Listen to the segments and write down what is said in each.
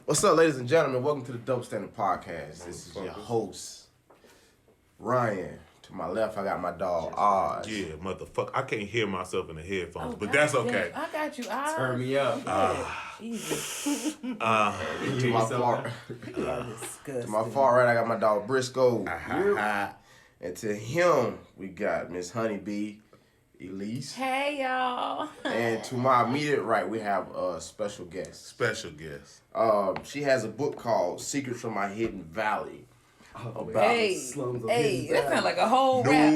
What's up, ladies and gentlemen? Welcome to the Double Standard Podcast. This is your host, Ryan. To my left, I got my dog, Oz. Yeah, motherfucker. I can't hear myself in the headphones, but that's okay. I got you, Oz. Turn me up. Jesus. To my far, Disgusting. to my far right, I got my dog, Briscoe. And to him, we got Miss Honeybee, Elise. Hey, y'all. And to my immediate right, we have a special guest. Special guest. She has a book called Secrets from My Hidden Valley. Hey, that sounds like a whole rap.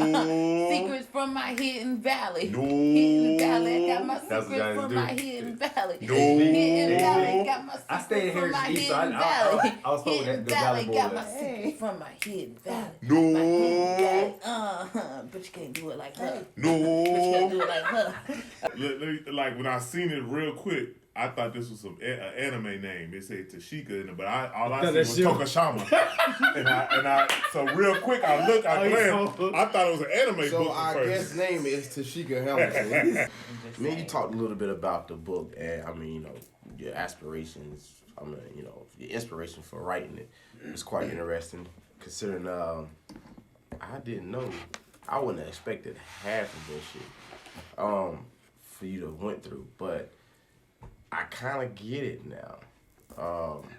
Secrets from my hidden valley. No. Hidden valley, I got my That's what secrets guys from do. my hidden valley. No. Hidden valley, got my I stayed secrets here from my in East, so hidden I valley. was told Hidden that the valley, Valley got boy. my secrets from my hidden valley. No. My hidden valley. But you can't do it like her. But you can't do No. it like her. Like when I seen it real quick, I thought this was some anime name. It said Tashika in it, but all I seen was Tokashama. and I so real quick I glanced. I thought it was an anime So book at our first. guest's name is Tashika Hamilton. Me and you talked a little bit about the book, and I mean, your aspirations. I mean, your inspiration for writing it was quite interesting. Considering, I didn't know, I wouldn't have expected half of this shit, for you to went through, but I kind of get it now.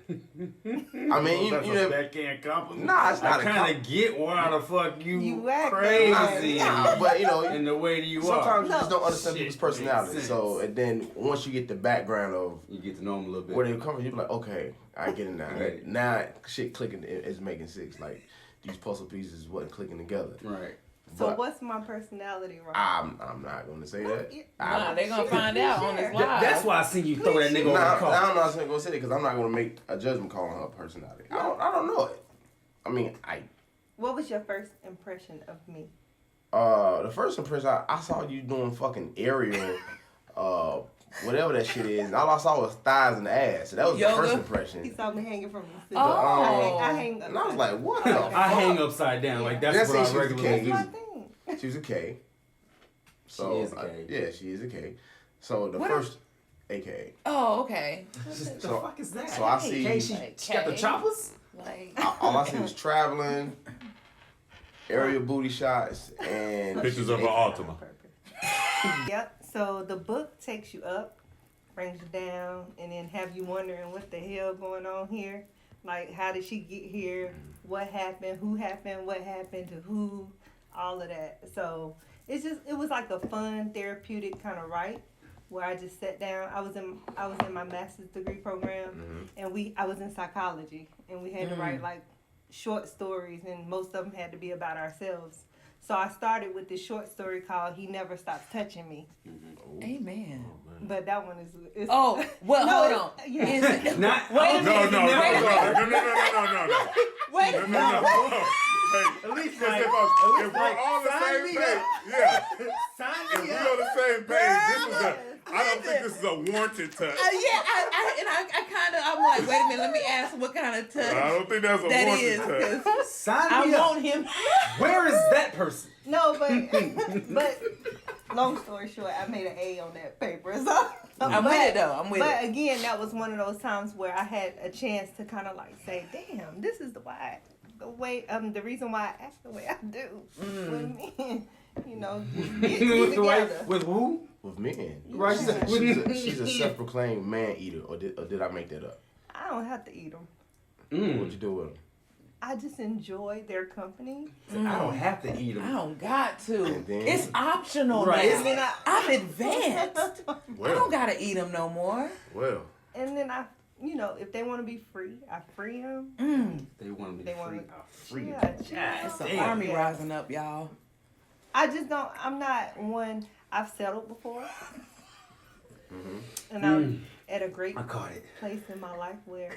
I mean, That's you a know, backhand compliment. Nah, it's not I a kind of get why the fuck you act crazy. but in the way that you sometimes you are. just don't understand Shit, people's personality. makes So, sense. and then once you get the background of You get to know him a little bit. where they come from, you be like, okay, I get it now. Right. Now shit clicking is making sense. Like these puzzle pieces wasn't clicking together. Right. So But what's my personality, Ron? I'm not gonna say that. Nah, they gonna find out on this live. That's why I seen you throw that nigga Nah, on the car. I'm not gonna say it because I'm not gonna make a judgment call on her personality. I don't know it. I mean, What was your first impression of me? the first impression I saw you doing fucking aerial, whatever that shit is. And all I saw was thighs and ass. So that was Yoga? the first He impression. saw me hanging from the ceiling. Oh. I hang And I was like, what the fuck? I hang upside down. Like, that's That's what it, I she's the regularly king. do. That's my thing. She was a K. So, She is a K. yeah, she is a K. So the What first, AKA. Oh, okay. The So- fuck is that? So I see, Hey, she got the K. choppers? Like, all I see was traveling, aerial booty shots, and Pictures of her Altima. Yep. So the book takes you up, brings you down, and then have you wondering what the hell going on here. Like, how did she get here? What happened? What happened to who? All of that. So it was like a fun, therapeutic kind of write where I just sat down. I was in my master's degree program, and I was in psychology, and we had to write like short stories, and most of them had to be about ourselves. So I started with this short story called "He Never Stops Touching Me," amen. but that one is Oh, well, No, hold on. yeah. Is it, Not, Wait a No, minute. no, no, no, no, no, no. wait a No, minute. no, no. Hey, At least if like, we're on the sign same me page, up. yeah. Sign If me we're up. on the same page, I don't think this is a warranted touch. Yeah, I kind of, I'm like, wait a minute, let me ask what kind of touch I don't think that's a that warranted is, touch. 'cause Sign I me up. want him. Where is that person? No, but long story short, I made an A on that paper. So, I'm with it, though. I'm with But it. again, that was one of those times where I had a chance to kind of like say, "Damn, this is the reason why I act the way I do with men." You know, get with, the together. wife, with who? with men. Right, She's a self-proclaimed man eater, or did I make that up? I don't have to eat them. What'd you do with them? I just enjoy their company. I don't have to eat I them. don't got to. And then- It's optional Right. And then now. I'm advanced. I don't Well, gotta eat them no more. well. And then if they want to be free, I free them. They want me They to want free. me- Free. Yeah, It's an Damn. army Yeah. rising up, y'all. I just don't. I'm not one. I've settled before, and I'm at a great I caught it. place in my life where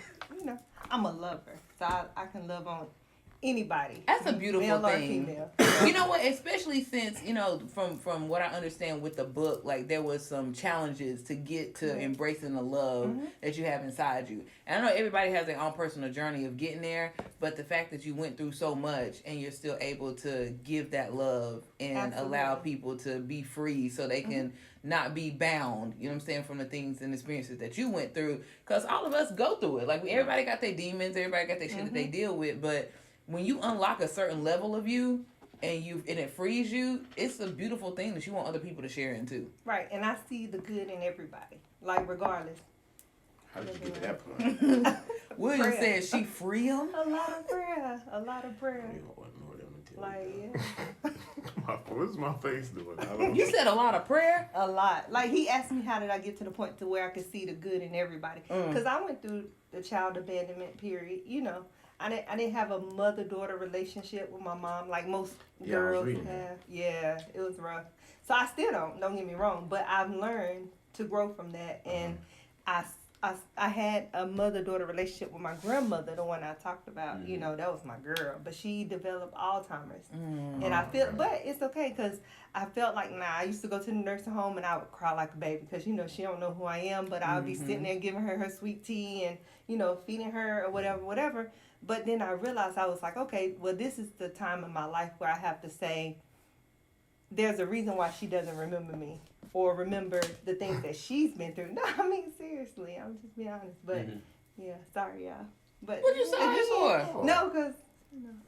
I'm a lover, so I can love on anybody. That's a beautiful male thing. Or female. You know what? Especially since, from what I understand with the book, like there was some challenges to get to embracing the love that you have inside you. And I know everybody has their own personal journey of getting there, but the fact that you went through so much and you're still able to give that love and allow people to be free so they can not be bound, you know what I'm saying, from the things and experiences that you went through. Because all of us go through it. Like, everybody got their demons, everybody got their shit that they deal with, but when you unlock a certain level of you and it frees you, it's a beautiful thing that you want other people to share in too. Right, and I see the good in everybody, like regardless. How did you get to that point? William said she free him. A lot of prayer. Like, yeah. What's my face doing? I don't You said a lot of prayer? A lot. Like, he asked me how did I get to the point to where I could see the good in everybody. Because I went through the child abandonment period, I didn't have a mother-daughter relationship with my mom like most girls have. Yeah, it was rough. So I still don't get me wrong, but I've learned to grow from that. And I had a mother-daughter relationship with my grandmother, the one I talked about. That was my girl. But she developed Alzheimer's. And I feel, but it's okay because I felt like, I used to go to the nursing home and I would cry like a baby because, she don't know who I am. But I would be sitting there giving her sweet tea and, feeding her or whatever. But then I realized I was like, okay, well, this is the time in my life where I have to say, there's a reason why she doesn't remember me or remember the things that she's been through. No, I mean, seriously, I'm just being honest. But, yeah, sorry, y'all. But what you sorry for? No, because,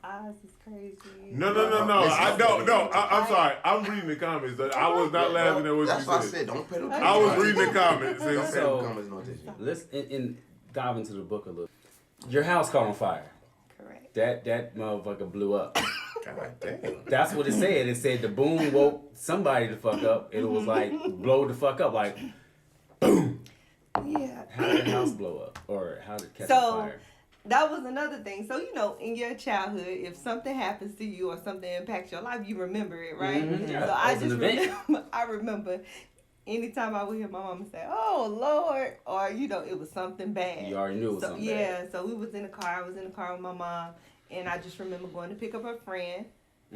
Oz is crazy. No. I don't. No, I'm sorry. I'm reading the comments. I was not laughing at what you said. That's why I said don't pay no attention. I was reading the comments. Let's dive into the book a little. Your house caught on fire. Correct. That motherfucker blew up. God damn. That's what it said. It said the boom woke somebody the fuck up. It was like blow the fuck up, like boom. Yeah. How did the house blow up, or how did it catch on fire? That was another thing. So, in your childhood, if something happens to you or something impacts your life, you remember it, right? Yeah, so I just remember anytime I would hear my mama say, "Oh Lord," or it was something bad. You already knew it was something bad. Yeah, so we was in the car. I was in the car with my mom, and I just remember going to pick up her friend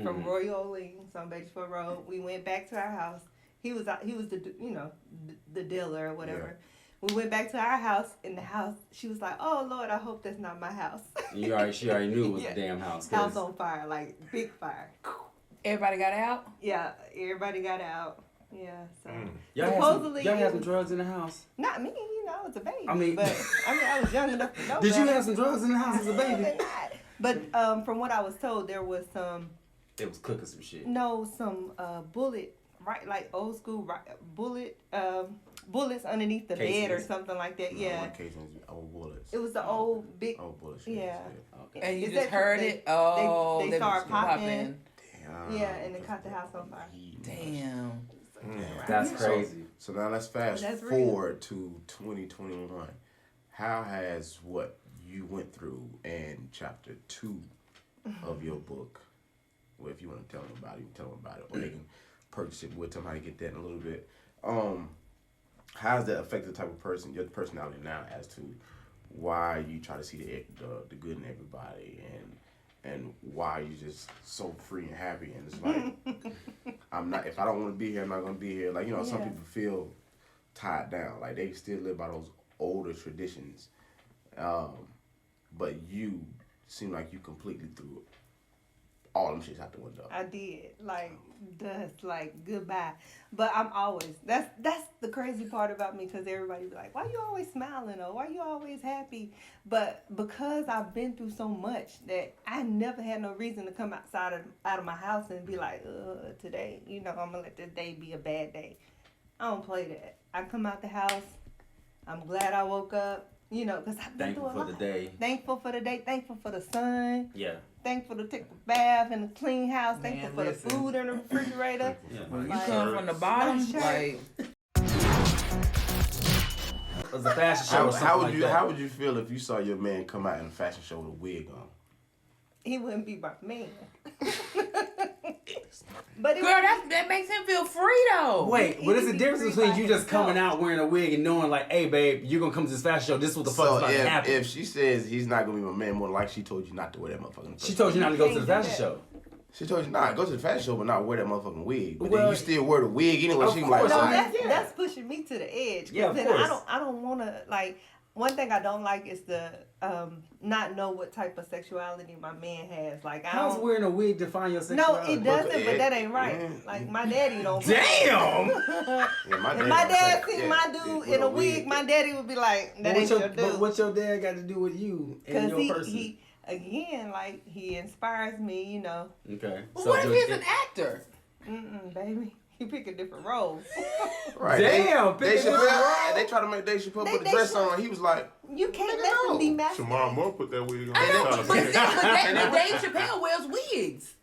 from Royal Orleans on Batesford Road. We went back to our house. He was the dealer or whatever. Yeah. We went back to our house. In the house, she was like, "Oh Lord, I hope that's not my house." She already knew it was the damn house. House on fire, like big fire. Everybody got out? Yeah, everybody got out. Yeah, so supposedly y'all had some drugs in the house. Not me, I was a baby. But I was young enough to know. Did you have some drugs in the house as a baby? Not. But from what I was told, there was some. It was cooking some shit. No, some bullet, right? Like old school bullets underneath the bed or something like that. Yeah. Old bullets. It was the old big. Old bullets. Yeah. Okay. And you just heard it. Oh, they started popping. Damn. Yeah, and they caught the house on fire. Damn. That's crazy. So now let's fast forward to 2021. How has what you went through in chapter 2 of your book, well, if you want to tell them about it, you can tell them about it, or they can purchase it. We'll tell them how to get that in a little bit. How has that affected the type of person, your personality now, as to why you try to see the good in everybody, and why you just so free and happy, and it's like if I don't want to be here, I'm not gonna be here. Like, some people feel tied down, like they still live by those older traditions, but you seem like you completely threw all them shits out the window. I did, like goodbye. But I'm always that's the crazy part about me, because everybody be like, "Why you always smiling?" or "Why you always happy?" But because I've been through so much that I never had no reason to come out of my house and be like, today, I'm gonna let this day be a bad day. I don't play that. I come out the house. I'm glad I woke up. Because I've been through a lot. Thankful for the day. Thankful for the day. Thankful for the sun. Yeah. Thankful to take a bath and a clean house. Thankful for the food in the refrigerator. Yeah. When you come from the bottom, like. It was a fashion show or something How would you feel if you saw your man come out in a fashion show with a wig on? He wouldn't be my man. But Girl, that makes him feel free though. Wait, but there's a difference between you just coming out wearing a wig and knowing like, hey babe, you're gonna come to this fashion show, this is what the fuck's about to happen. If she says he's not gonna be my man, more like she told you not to wear that motherfucking. She told you not to go to the fashion show. She told you go to the fashion show, but not wear that motherfucking wig. But Well, then you still wear the wig anyway. of She course. like, No, that's pushing me to the edge. Yeah, of then course. I don't want to like. One thing I don't like is the not know what type of sexuality my man has. Like I How's don't. wearing a wig define your No, sexuality? it doesn't. But But that ain't right. yeah. Like my daddy don't. Damn! yeah, If my dad don't say- seen my dude in a wig, my daddy would be like, "That ain't your But dude." what's your dad got to do with you and Because your person? he again, like he inspires me. You know, Okay. Well, So what if just- he's an actor? baby, he pick a different role. Right. Damn, Dave pick a different Chappelle. role. They try to make Dave Chappelle put the They dress should. on. He was like, You can't Nigga, let them be no. masculine. Shamar Moore put that wig on. I know, Shout out but to see, him. but Dave Chappelle wears wigs.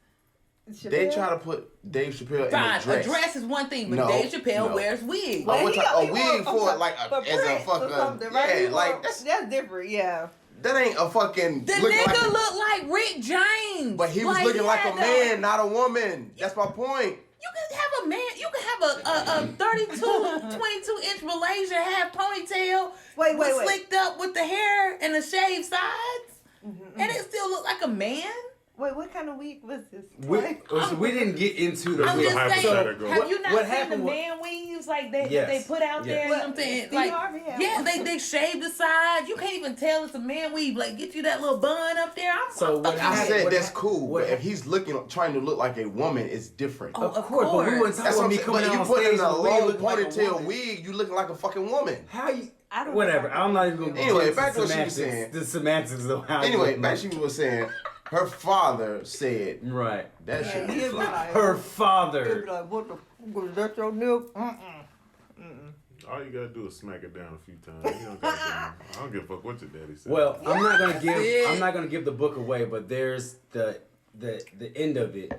they try to put Dave Chappelle Fine, in a dress. a dress is one thing, but No, Dave Chappelle no. wears wigs. Well, what type- a he wig wore for some- like for as a Prince or fucking something, right? yeah, He like wore- that's different, yeah. that ain't a fucking The looking nigga like a- looked like Rick James. but he was looking he like had a the- man, not a woman. That's my point. You can have a man. You can have a 32, 22-inch Malaysia half ponytail, Wait. slicked up with the hair and the shaved sides, and it still look like a man. Wait, what kind of wig was this? We didn't get into the I'm wig. just saying. hypothetical. Have you not What seen the happened was- man weaves like they Yes, put out there? yes. You know what I'm saying? Steve Like, Harvey had yeah, one. they shave the sides. You can't even tell it's a man weave. Like, get you that little bun up there. So what I happened- said what that's hap- cool, what but if he's trying to look like a woman, it's different. Oh, Of course, but we wasn't That's talking what about I'm me saying. coming But out you on put stage in a with a wig long looking like a ponytail woman. wig, you looking like a fucking woman. How you? I don't Whatever. know. I'm not even gonna. Anyway, get into back to what she was semantics. saying. The semantics of how. Anyway, you- back she was saying, her father said Right. that Yeah, shit he'd was be fly. like, Her he'd father. be like, what the was that your nip? All you gotta do is smack it down a few times. You don't gotta I don't give a fuck what your daddy said. Well, I'm not gonna give. it. I'm not gonna give the book away, but there's the end of it.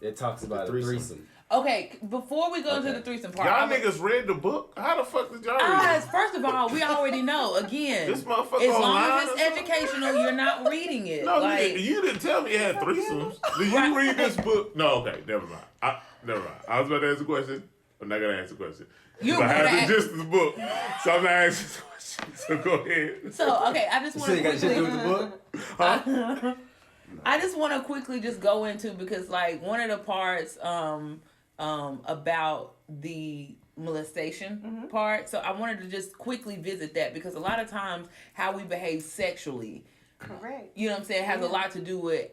It talks about a threesome. threesome. Okay, before we go into Okay. the threesome part, y'all I'm- niggas read the book? How the fuck did y'all read it? First of all, we already know. Again, This motherfucker as long online as or it's something? educational, you're not reading it. No, like, nigga, you didn't tell me you had threesomes. Did you read this book? No, okay, never mind. Never mind. I was about to ask a question. I'm not gonna answer the question. You I were have gonna the ask- gist of the book, so I'm not asking the question. So go ahead. so okay, I just You want said you to got shit to do quickly. with the book. I just want to quickly just go into because like one of the parts about the molestation part. So I wanted to just quickly visit that because a lot of times how we behave sexually, Correct. you know what I'm saying, has a lot to do with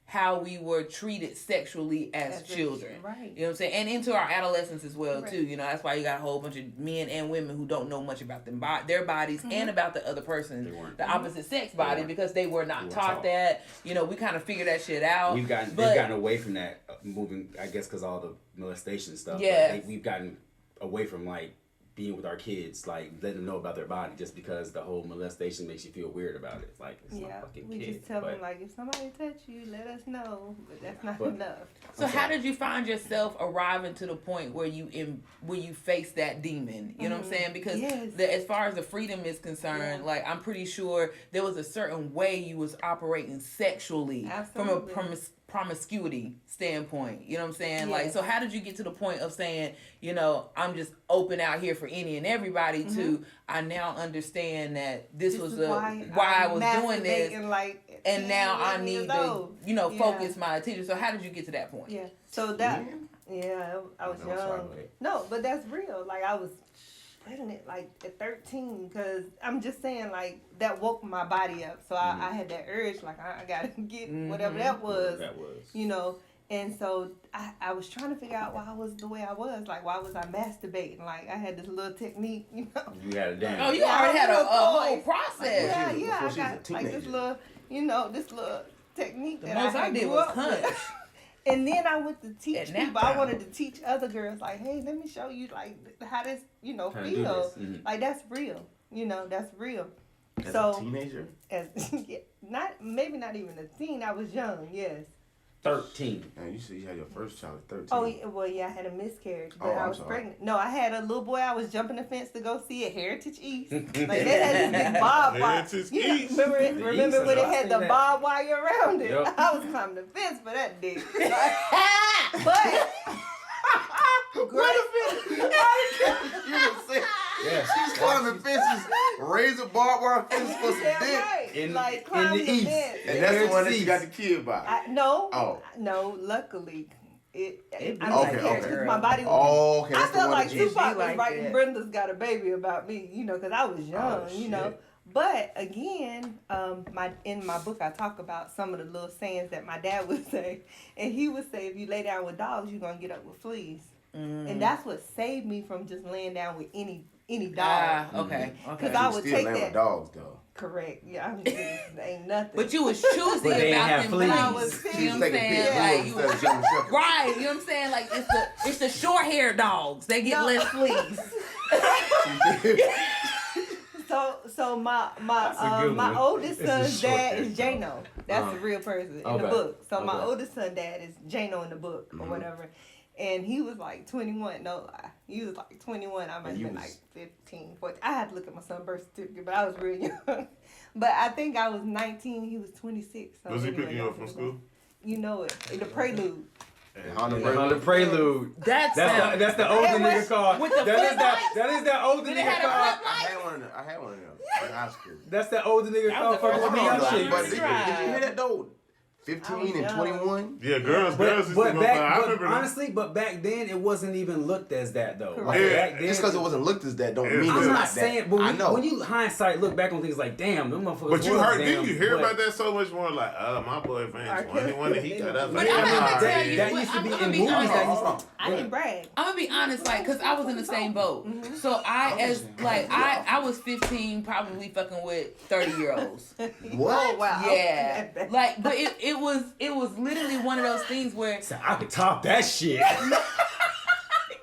how we were treated sexually as As children. right. You know what I'm saying? And into our adolescence as well, Right. too. You know, that's why you got a whole bunch of men and women who don't know much about their bodies and about the other person, They weren't. the opposite sex body, weren't. because they were not They weren't taught taught. that. You know, we kind of figured that shit out. They've gotten away from that moving. I guess because all the molestation stuff. but Yes. we've gotten away from like being with our kids, like letting them know about their body, just because the whole molestation makes you feel weird about it. It's like it's not Yeah, fucking we kid. just tell but- them like if somebody touch you, let us know, but that's not But- enough. So how did you find yourself arriving to the point where you face that demon? You know what I'm saying? Because Yes. as far as the freedom is concerned, like I'm pretty sure there was a certain way you was operating sexually Absolutely. from a promiscuity standpoint. You know what I'm saying? Like, Yes. so how did you get to the point of saying, you know, I'm just open out here for any and everybody to I now understand that this was is why I was doing this. masturbating, like, And now 10, I 11 need years to, old. you know, Yeah. focus my attention. So how did you get to that point? Yeah. So that, Man. yeah, I was No, sorry, young. go ahead. No, but that's real. Like I was pregnant like at 13 because I'm just saying like that woke my body up. So I had that urge like I gotta get whatever that was, That was. you know. And so I was trying to figure out why I was the way I was. Like why was I masturbating? Like I had this little technique, you know. You had a damn. Oh, you Yeah, already had a little whole toys. process. Yeah, she was- yeah. I before she was a got like this teenager. little, you know, this little technique The that most I I had did grew was up with. hunch. And then I went to teach At nap people. I time. wanted to teach other girls, like, hey, let me show you, like, how this, you know, How to do feels. this. Mhm. Like, that's real. You know, that's real. As So, a teenager, as yeah, maybe not even a teen. I was young, yes. 13. man, you said you had your first child at 13. Oh, yeah, well, yeah, I had a miscarriage, but Oh, I I'm was sorry. pregnant. No, I had a little boy. I was jumping the fence to go see at Heritage East. Like, they had this big barbed wire. Heritage You know, East. remember The East, when it I had seen the that. barbed wire around it? Yep. I was climbing the fence for that dick. But What a minute! You were saying she's climbing fences, raising barbed wire fences for some dick. right. In- like in climbing the East. fence. And that's the one that you East. got the kid by. No, luckily. It I'm was like, okay, yeah, okay. 'cause my body was. Oh, okay. I That's the felt one like that you. Tupac was like writing that. Brenda's Got a Baby about me, because I was young, shit. But again, in my book I talk about some of the little sayings that my dad would say, and he would say, if you lay down with dogs, you're gonna get up with fleas, and that's what saved me from just laying down with any dog. Okay. Because Okay. I You would still take laying with that. dogs though. Correct. Yeah, I'm just ain't nothing. But you was choosy But they ain't about have them fleas. I was breeds. pissed. You know what I'm Take a saying? pit Like bull you instead of German Shepherd. right. You know what I'm saying? Like it's the short haired dogs. They get No. less fleas. So my a good my one. oldest It's a son's short dad hair is Jano. That's the real person in the Okay. book. So my Okay. oldest son dad is Jano in the book or whatever. And he was like 21, no lie. He was like 21. I must have been like 15, 14. I had to look at my son's birth certificate, but I was real young. But I think I was 19, he was 26. So Was he anyway, picking you up from school? You know it. The Prelude. On The Prelude. That's That's the older It nigga was- car. with the That is flip that. That is that older Did it nigga have a car. flip I had one of them. in high school. That's that older nigga That car was the fucking first with me one. on Hold on, shit. But Did did you hear that though? 15 and young. 21. Yeah, girls But used to go. I remember them. honestly, but back then it wasn't even looked as that though. Correct. Like, Yeah, back then, Just because it wasn't looked as that don't mean I'm it's I'm not not that. saying, but I know. when you hindsight look back on things like, damn, them motherfuckers. But you was heard, damn, didn't you hear but- about that so much more? Like, my boyfriend 21 and he got up. But like, I'm gonna "Ah, tell you, that but used to I'm be gonna in be movies. honest. That used to. I didn't brag. I'm gonna be honest, like, cause I was in the same boat. So I was 15, probably fucking with 30-year-olds. What? Oh, wow. Yeah, like, but it was literally one of those things where So I could top that shit.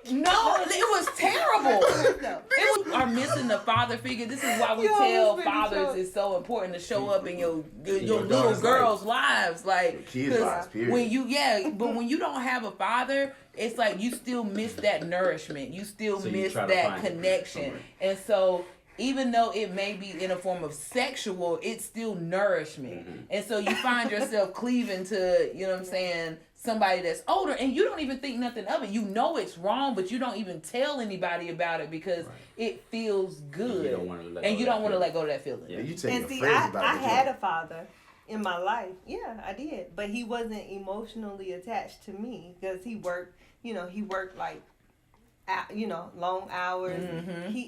no, it was terrible. It was are missing the father figure. This is why we You tell always been fathers so- it's so important to show up in your little daughter's girls' lives, like Your kids' lives, period. but when you don't have a father, it's like you still miss that nourishment. You still So you miss try to that find it connection, somewhere. and so. Even though it may be in a form of sexual, it's still nourishment. Mm-hmm. And so you find yourself cleaving to, you know what I'm saying, somebody that's older, and you don't even think nothing of it. You know it's wrong, but you don't even tell anybody about it because it feels good. You don't wanna let go and of you that don't want to feeling. let go of that feeling. Yeah. You tell And your see, friends about I it. had a father in my life. Yeah, I did. But he wasn't emotionally attached to me because he worked like, long hours.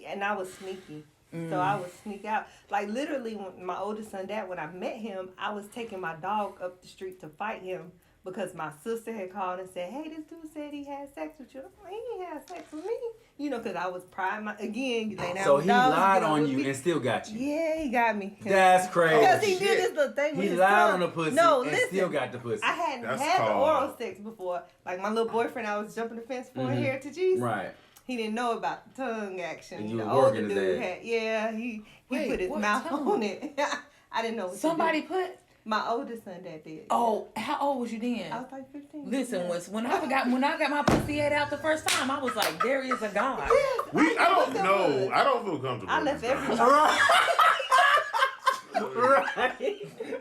And I was sneaky. So I would sneak out. Like literally, when my oldest son dad, when I met him, I was taking my dog up the street to fight him because my sister had called and said, "Hey, this dude said he had sex with you." I'm like, "He ain't had sex with me," because I was prying again. You lay down So with he dogs, lied you get on with you me. and still got you. Yeah, he got me. That's crazy. Because he shit. did this little thing with He his lied tongue. on the pussy No, and listen. still got the pussy. I hadn't That's had the called- oral sex before. Like my little boyfriend, I was jumping the fence for Mhm. Heritage East. Right. He didn't know about the tongue action. And you The was older working his dude ass. had, yeah, he Wait, put his what mouth tongue? on it. I didn't know what Somebody to put. do. My oldest son that did. Oh, how old was you I then? was like 15. Listen, yeah. when I got my pussy ate out the first time, I was like, there is a God. I don't know. I don't feel comfortable. I with left this every. guy. Right.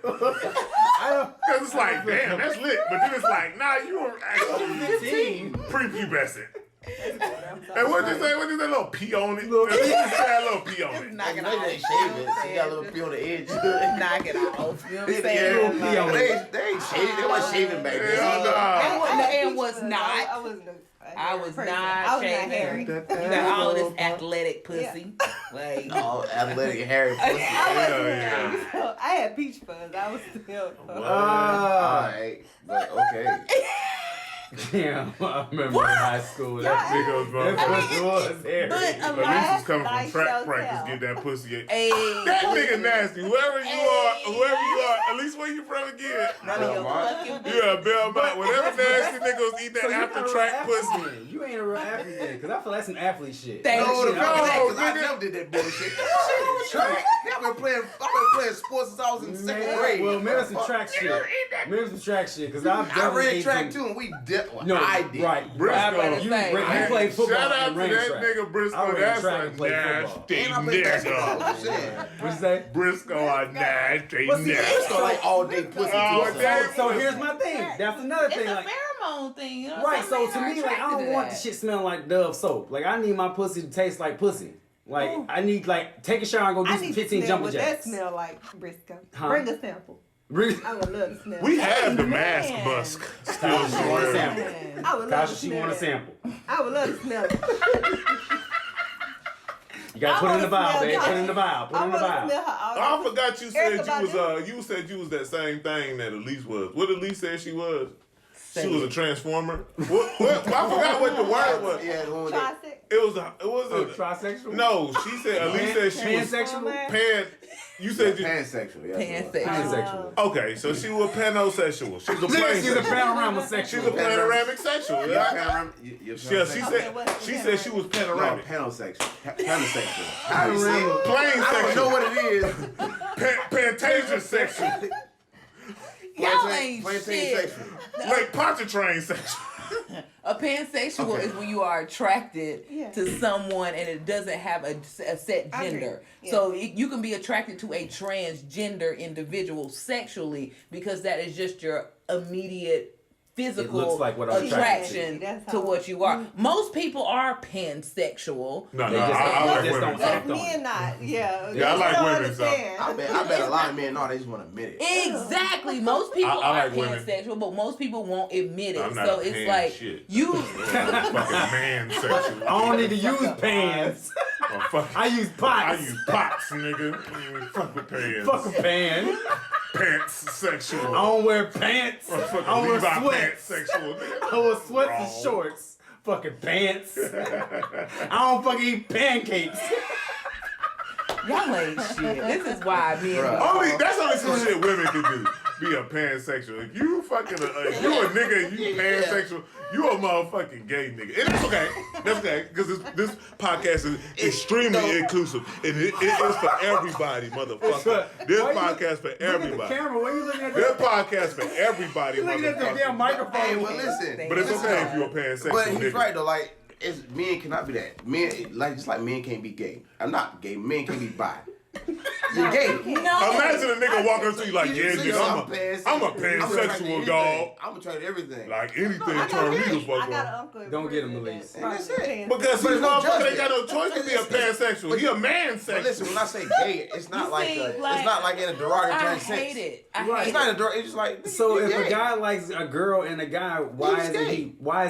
I don't. Cause it's like, damn, that's lit. But then it's like, nah, you were actually 15. prepubescent. I'm sorry. Hey, what'd you say? What is that little pee on it? Little pee on it. Knock it Maybe they off. shave it. So you got a little pee on the edge. Knock it off. You know what I'm Yeah, saying? pee on they ain't shaving. They wasn't shaving back then. Hell nah. I had And peach was fuzz. not. I wasn't a I was person. not I was not shaving. hairy. You got all this athletic pussy. Like, Oh, athletic hairy pussy. I wasn't Hell hairy. yeah. So I had peach fuzz. I was still. Alright, but okay. Damn, I remember in high school. Y'all That Nigga was that about pussy was hairy. but a At lot- least was coming Like from track shall practice, tell. get that pussy. Hey, That nigga nasty. Whoever you are, at least where you from again. none of your Belmont. fucking Yeah, Belmont. Whatever nasty that's- niggas eat that So you after not a track real pussy. athlete then. You ain't a real athlete then, because I feel that's some athlete shit. Thank No, the you. fuck that, cause I nigga. never did that bullshit. Track. I've been playing sports since I was in second grade. Well, maybe some track shit. Maybe some track shit, because I've I definitely ran ate track some- too, and we did. Well, No, I did. right. Briscoe. You played football Shout out and to ran that track. nigga I Briscoe. ran That's track a and played football. nasty And I played basketball. I'm nigga. saying. What'd you say? Briscoe a nasty But see, Briscoe nigga. like all day pussy Oh, too. damn. So here's my thing. That's another It's thing. a Like, cologne thing. You know Right, so some to men are me, like, I attracted don't to want that. the shit smelling like Dove soap. Like, I need my pussy to taste like pussy. Like, I need, like, take a shower and go do I some need 15 to smell jumper what jacks. that smell like, Briscoe. Huh? Bring a sample. Really? I would love to smell. We it. have the Man. mask busk. Still She want a somewhere. sample. I would love to Tasha, she smell want a that. sample. I would love to smell it. You gotta put it in the wanna vial, smell babe. that. Put it in the vial. Put it I in the want to vial. smell her all Oh, I forgot you said Erica you was that same thing that Elise was. What Elise said she was? She was a transformer. What? I forgot what the word was. Yeah, the one that- Tricep. It was Oh, a trisexual? no. She said Elise said she was Pansexual? pan. You said you, pansexual. Yeah, Pansexual. Pansexual. okay. So she was panosexual. She was a plain She's a sexual. panorama She's sexual. a panoramic sexual. You're Yeah. panoramic. Yeah, she said she was No, panoramic. pansexual. Pansexual. How you say it? Plain I don't sexual. know what it is. Pantasia sexual. Y'all ain't Plantain shit. sexual. Like Pontchartrain sexual. A pansexual is when you are attracted Yeah. to someone and it doesn't have a set I agree. gender. Yeah. So you can be attracted to a transgender individual sexually because that is just your immediate physical It looks like what I'm attraction attracted to. to what you are. Most people are pansexual. No, They just I don't- like they just women. don't That's act on men it. not. Yeah. Yeah, I like don't women, so- understand. I bet a lot of men know they just want to admit it. Exactly. Most people I are like women. pansexual, but most people won't admit it. I'm not So a it's pan like shit. you Fucking man sexual. I don't need to use pans. Or fuck, I use I pots. use pots, nigga. Fuck with pants. Fuck a pan. Pants sexual. I don't wear pants. Or fucking I wear Levi pants sweats. sexual. I wear sweats and Wrong. shorts. Fucking pants. I don't fucking eat pancakes. y'all ain't shit. This is why men. Bruh. That's only some shit women can do. Be a pansexual. If you fucking if you a nigga and you pansexual, you a motherfucking gay nigga. And that's okay. That's okay. Because this podcast is extremely inclusive. And it is for everybody, motherfucker. This Why you podcast for Look at the everybody. camera. Why you looking at This that? podcast for everybody, You looking at the damn motherfucker. microphone. Hey, but listen. But it's okay if you're a pansexual But he's nigga. right though. Like, men cannot be that. Men, like just like men can't be gay. I'm not gay. Men can be bi. You're gay. No. Imagine a nigga walking up to you like, yeah, nigga, I'm a pansexual dog. I'm gonna try everything. Like anything I turn me the got fuck an on. uncle. in Don't get him, prison Elise. that's And that's probably it. Because But he's it's no motherfucker ain't judgment. got no choice to be a pansexual. He a man But listen, when I say gay, it's not You like see, a, it's like, not like in a derogatory I sense. hate it. I Right. hate It's not it. a derogatory. It's just like So you're if a gay. guy likes a girl and a guy, why He's is gay.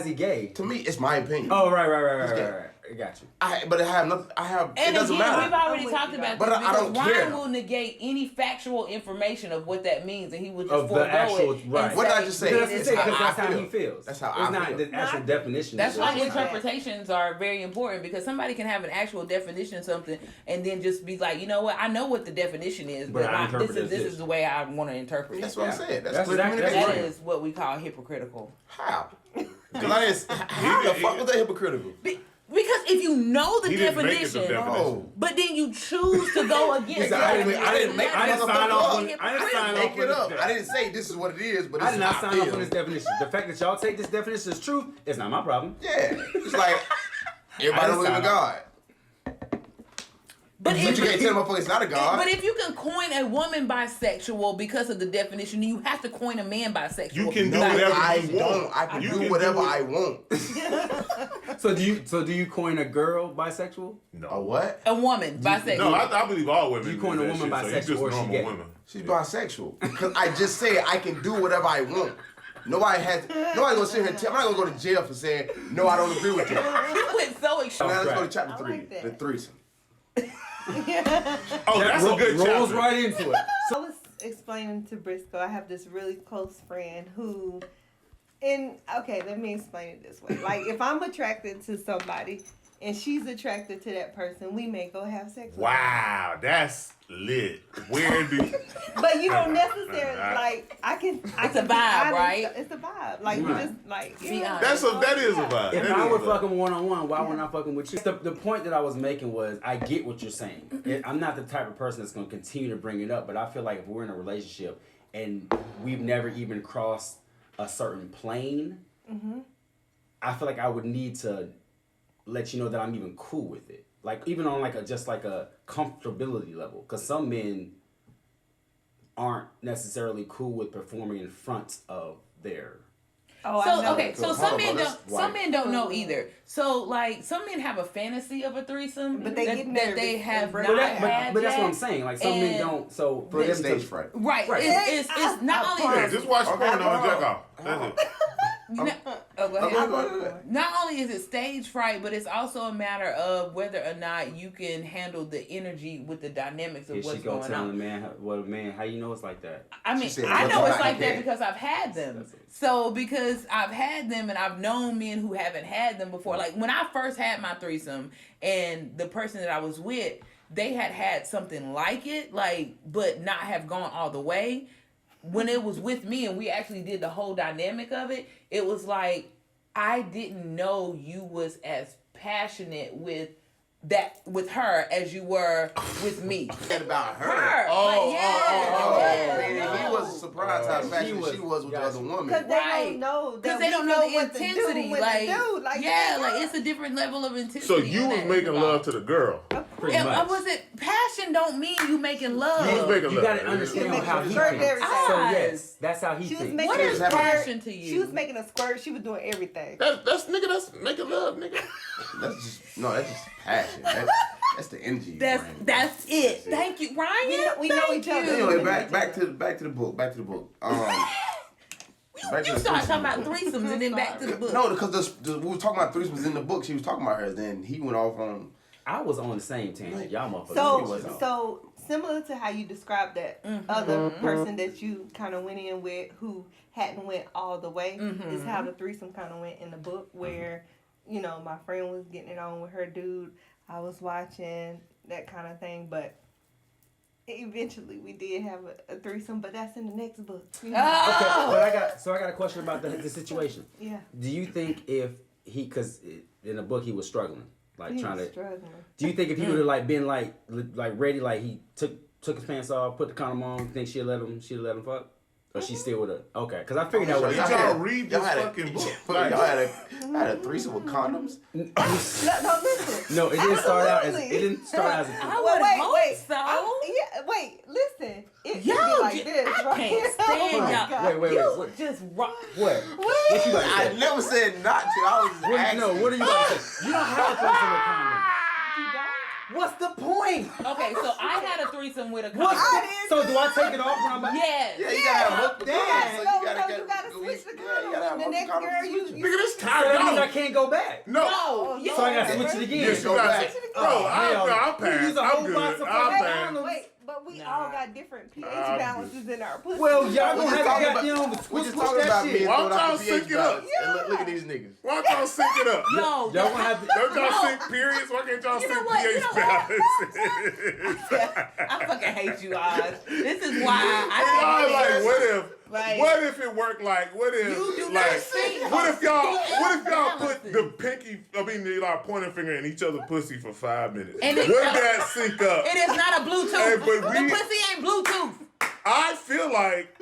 he gay? To me, it's my opinion. Oh right. gay. I got you. But I have nothing. And it doesn't again, matter. we've already I'm with talked you, about but this I because don't Ryan care. will negate any factual information of what that means, and he will just Of the forego actual- it. and right. What did I just say? it That's is because how I that's how feel. he feels. That's how it's I not feel. the actual definition. That's of why it. interpretations are very important because somebody can have an actual definition of something and then just be like, you know what, I know what the definition is, But but I this interpret is this. this is the way I want to interpret That's it. what I'm saying. That's That's clear exactly- that's communication. That is what we call hypocritical. How? Because I didn't. How the fuck was that hypocritical? Because if you know the He didn't make it the definition, definition. but then you choose to go against He said, I didn't make I didn't sign off on it. I didn't sign Make off it on up. this. I didn't say this is what it is, but I this did is not how I sign off feel. on this definition. The fact that y'all take this definition as truth is not my problem. Yeah, it's like everybody don't believe in God. But But if you can't tell motherfucker it's not a God. But if you can coin a woman bisexual because of the definition, you have to coin a man bisexual. You can do No, whatever I you don't. want. I can You do whatever it. I want. So do you coin a girl bisexual? A No. what? A woman bisexual. No, I believe all women. You do coin a that woman shit, so you bisexual just or she normal gay? women. She's bisexual. Because I just said I can do whatever I want. Nobody gonna sit here and tell. I'm not gonna go to jail for saying no. I don't agree with that. You went so extreme. Now let's go to right. chapter I 3, like that. the threesome. Oh, that's a good rolls chapter. right into it. I was explaining to Briscoe, I have this really close friend who, okay, let me explain it this way. Like, if I'm attracted to somebody and she's attracted to that person, we may go have sex. with Wow, that's lit. Where do her. But you don't necessarily, like, I can It's a can be vibe, honest. right? It's a vibe. Like, you Right. just, like, Be you know. honest. that is a vibe. If That I is were a vibe. fucking one-on-one, why wouldn't I fucking with you? The point that I was making was, I get what you're saying. I'm not the type of person that's going to continue to bring it up, but I feel like if we're in a relationship and we've never even crossed a certain plane, I feel like I would need to let you know that I'm even cool with it. Like, even on like just like a comfortability level. Because some men aren't necessarily cool with performing in front of their Oh, I So know. okay, so Hold some on, men bro, don't. that's Some white. men don't know either. So like, some men have a fantasy of a threesome, But they that, get that nervous they have and not break But, down. had but that's yet. what I'm saying. Like some men And- don't. So for They them stage to, fright. Right. Right. It's not I only Yeah, promise. just watch Okay, porn hold on on. jack off. That's it. oh, go ahead. Okay. Not only is it stage fright, but it's also a matter of whether or not you can handle the energy with the dynamics of here she what's go going telling the on. man, what man, how you know it's like that? I mean, She said, I "What's know your it's like back that end?" because I've had them. So because I've had them and I've known men who haven't had them before. Like when I first had my threesome and the person that I was with, they had something like it, like, but not have gone all the way. When it was with me and we actually did the whole dynamic of it, it was like, I didn't know you was as passionate with her as you were with me. Forget about her. Yeah, Man, he wasn't surprised how passionate she was with the other woman. Because they Right. don't know. Because they don't know the what to do intensity. with Like, the dude. Like, yeah, like it's a different level of intensity. So you in was that making involved. love to the girl. Pretty Yeah, much. was it passion? Don't mean you making love. You was making You love. gotta understand She how was he making thinks. everything. So yes, that's how he She was thinks. making What a is squirt. passion to you? She was making a squirt. She was doing everything. That's making love, nigga. That's just passion. That's the energy. you That's bring. that's it. Thank you, Ryan. We know Thank each other. you. Anyway, back to the book. Back to the book. Back to You the start threesome talking about book. threesomes and then back to the book. No, because we were talking about threesomes in the book. She was talking about hers. Then he went off on. I was on the same tangent. Y'all motherfuckers. So similar to how you described that other person that you kind of went in with who hadn't went all the way is how the threesome kind of went in the book where, you know, my friend was getting it on with her dude. I was watching that kind of thing, but eventually we did have a threesome, but that's in the next book. You know? Oh. Okay, but I got a question about the situation. Yeah. Do you think if he, because in the book he was struggling, like He trying was to. struggling. Do you think if he would have like been like ready, like he took his pants off, put the condom on, you think she'd let him fuck, or she still would have? Okay, because I figured that Did would. y'all read this Y'all had fucking book? Y'all had a threesome with condoms. No, listen. No, it didn't start out as a. I Well, would hope so. Wait, listen. It Y'all should be like just, this, I right? can't stand Oh my y'all. God. Wait, You what? just rock. What? What you about to I say? never said not to. I was just asking. No, what are you about to say? You don't have a threesome with condoms. You don't? What's the point? Okay, so I had a threesome with a What? condom. So do I take it off when I'm back? Yes. Yeah, you gotta have hook the Damn. condoms, so No, you gotta you gotta switch the you gotta have condom. The hook next condoms girl, to you switch it. Nigga, this So that means I tired. can't go back. No. No. you So I gotta don't. switch it again. Yes, you Go got back. it. Bro, I'm You use past. a whole I'm box good. of I'm fucking past. condoms. Wait, but we Nah. all got different pH I'm balances in our pussy. Well, y'all We gonna just have talking to about- goddamn We switch just talking that about shit. men Why throwing don't out y'all the sync pH it up? balance. And look at these niggas. Why don't y'all sync it up? No. Y'all gonna have to. Don't y'all No. sync periods? Why can't y'all You know sync what? You pH know what? balance? I fucking hate you, Oz. This is why And y'all I like, Like- what if it worked like, what if, You do not like, see what if y'all balances. put the pinky, our pointer finger in each other's pussy for 5 minutes? And Would it- that sync up? It is not a Bluetooth. Hey, but the we- pussy ain't Bluetooth. I feel like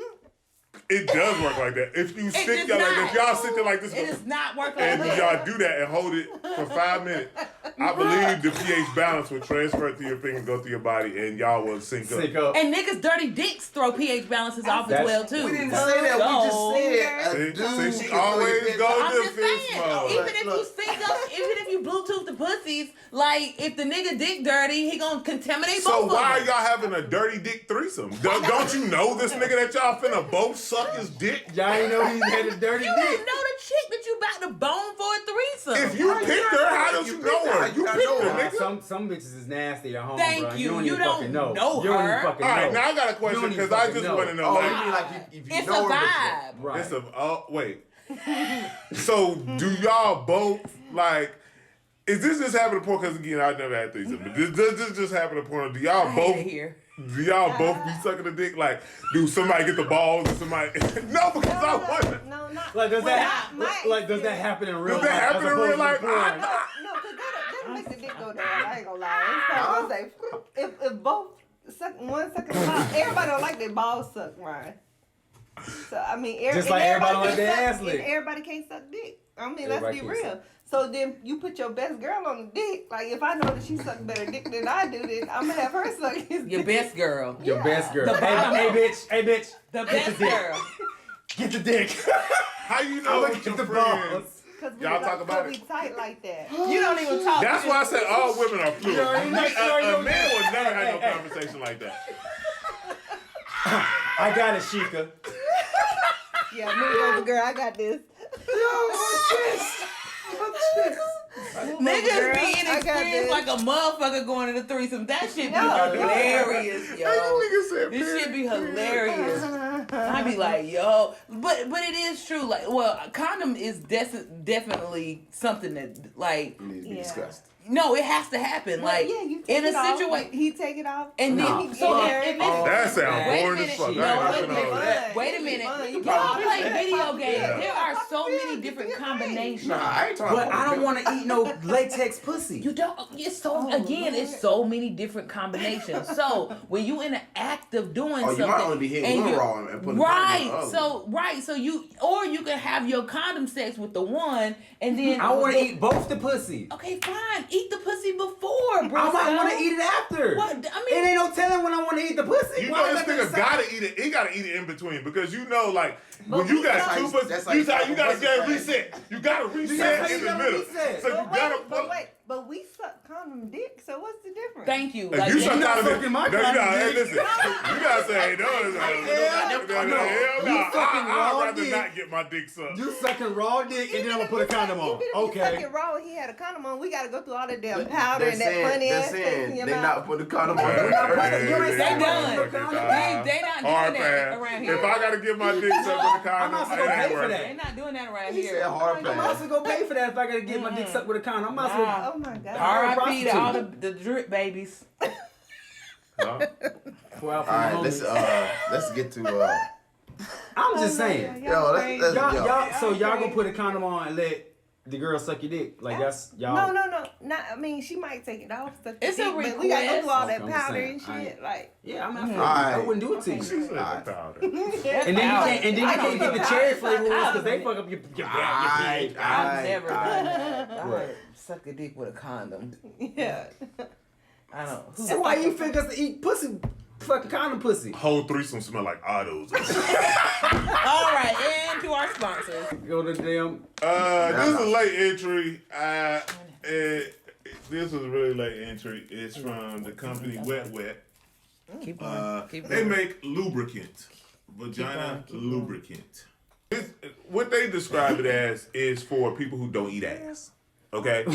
it does work like that. If you stick does y'all like, not. if y'all sit there like this, It does not work like and that. y'all do that and hold it for 5 minutes, I believe the pH balance would transfer through your fingers, go through your body, and y'all will sync up. Sick up. And niggas' dirty dicks throw pH balances off as That's- well too. We didn't say that. We just said a See, dude see, she can always put it goes I'm to just fist saying, mode. even if you Look. sync up, even if you Bluetooth the pussies, like if the nigga dick dirty, he gonna contaminate So both why are of them. y'all having a dirty dick threesome? Don't you know this nigga that y'all finna both suck his dick? Y'all ain't know he had a dirty You don't dick. know the chick that you about to bone for a threesome. If you picked her, how don't you know her? You picked her, Nah, nigga. some bitches is nasty at home, Thank bro. you. Don't You even don't fucking know. know You don't her. even fucking All right, know. now I got a You question don't even because I fucking just know. want to know. Oh, Like, you mean like if you it's a know her, but vibe. Right. it's a wait. So do y'all both like? Is this just happening to porn? Because again, I never had threesome, but does this just happen to porn? Do y'all I both? hate it here. Do y'all both be sucking the dick? Like, do somebody get the balls and somebody? No, because I want. No, not. Like does well, that my like does that happen in real Does that life? happen as in real opposed to life? porn? No, because that'll make the dick go down. I ain't gonna lie. It's probably gonna say, if both one sucking the ball, everybody don't like their balls sucked, Ryan. So I mean, Just like everybody don't like their can't ass suck- licked. and everybody can't suck dick. I mean, Everybody let's be can't real. suck. So then you put your best girl on the dick. Like if I know that she sucks better dick than I do, then I'm gonna have her suck his Your dick. best girl. Your best girl. The bottom. Hey bitch. Hey bitch. The Get best the dick. girl. Get the dick. How you know look with at your the friends? balls. Cause we Y'all talk about we it? tight like that. You don't even talk. That's why I said all women are fluid. You already know- A man would never have no conversation like that. I got it, Sheikah. Yeah, move over, girl. I got this. Niggas girl, be I got inexperienced this. like a motherfucker going to the threesome. That shit be No. hilarious, yo. Nigga said This shit be hilarious. I be like, yo, but it is true. Like, well, a condom is definitely something that, like, It needs to be Yeah. discussed. no, it has to happen. Well, Like, yeah, you take in a it off. situation, He take it off. and then No. so Yeah. if That sounds Wait a boring as minute. fuck. No, I ain't wait a listening to minute. all that. Wait a minute. Fun. You Y'all probably play play video fun. games. Yeah. There are so Yeah, many get different your combinations. Nah, I ain't talking But about I don't want to eat no latex pussy. You don't. It's so Oh, again. Lord. It's so many different combinations. So when you in the act of doing Oh, something, you might only be hitting and one you- raw and putting right. the other. So you or you can have your condom sex with the one, and then I want to eat both the pussy. Okay, fine. Eat the pussy before, bro. I might want to eat it after. What? I It mean, ain't no telling when I want to eat the pussy. You Why know is this that nigga the gotta eat it. He gotta eat it in between because you know, like when But you we got don't- two pussies, That's how you you gotta fucking get pussy reset. You gotta That's reset how in you the gotta middle. reset. So you But gotta. wait, but we suck condom dick. So what's the difference? thank you. If Like, you yeah, suck not out of it, sucking my no, you condom gotta, hey, dick. listen, you gotta say, hey, no, no. hell You no. sucking I'd raw rather dick. not get my dick sucked. You sucking raw dick and then I'm gonna put a condom on. Even if you Okay. suck it raw, he had a condom on. We gotta go through all that damn But powder they're and that funny they're ass taste in saying your they mouth. not putting the condom on. Hey, You ain't They saying done. no condom. They not Hard doing that pass. around here. If I gotta get my dick sucked with a I'm condom, not it supposed to ain't pay for worth that. They're it. not doing that around He here. said hard I'm pass. also gonna pay for that if I gotta get my dick sucked with a condom. I'm also Nah. Oh my god. R.I.P. to all prostitute. the drip babies. Huh? well, All right, let's get to I'm just saying. Yo, let's So y'all gonna put a condom on and let the girl suck your dick? Like that's y'all. No. Not. I mean, she might take it off. Suck It's the a dick, but we gotta go through all that request. powder I'm and saying, shit. Like, Yeah, I'm not. Alright. I wouldn't do it to you. She said the powder. And then you can't. And then you can't get the cherry flavor ones because they fuck up your pig. I've never done Alright. that. I What? would suck a dick with a condom. yeah. I don't. Who, So why you think us to eat pussy? Fucking condom pussy. Whole threesome smell like autos. all right, and to our sponsors. Go to damn. This is a late entry. This was a really late entry. It's from the company Wet Wet. Keep going. Keep They going. make lubricant, vagina Keep lubricant. What they describe it as is for people who don't eat ass. Okay,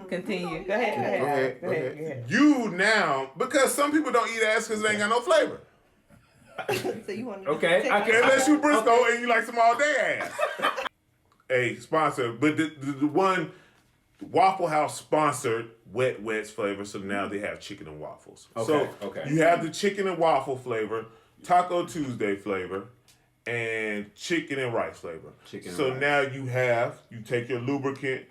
Continue. Go ahead. Go ahead. you now because some people don't eat ass because they ain't got no flavor. So you want to Okay, I can- Unless you Briscoe and you like some all day ass. A sponsor, but the one Waffle House sponsored Wet Wet's flavor, so now they have chicken and waffles. Okay, So okay. you have the chicken and waffle flavor, Taco Tuesday flavor, and chicken and rice flavor. Chicken and so rice. now you take your lubricant.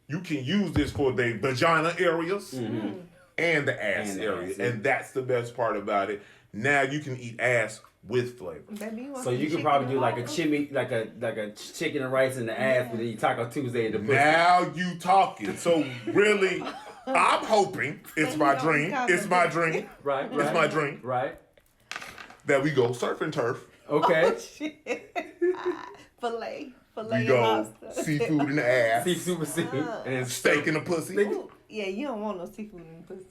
You can use this for the vagina areas and the ass And the area, ass, yeah. and that's the best part about it. Now you can eat ass with flavor. Baby, you want So some you could chicken probably and do like a waffles? chimney, like a chicken and rice in the ass, but then you Taco Tuesday in the pussy. Now you talking. So really, I'm hoping it's my dream. It's my dream. Right, right. It's my dream Right. that we go surf and turf. Okay. Oh, shit. Filet We and go lobster. seafood in the ass, See super C. And steak in the pussy. Ooh, yeah, you don't want no seafood in the pussy.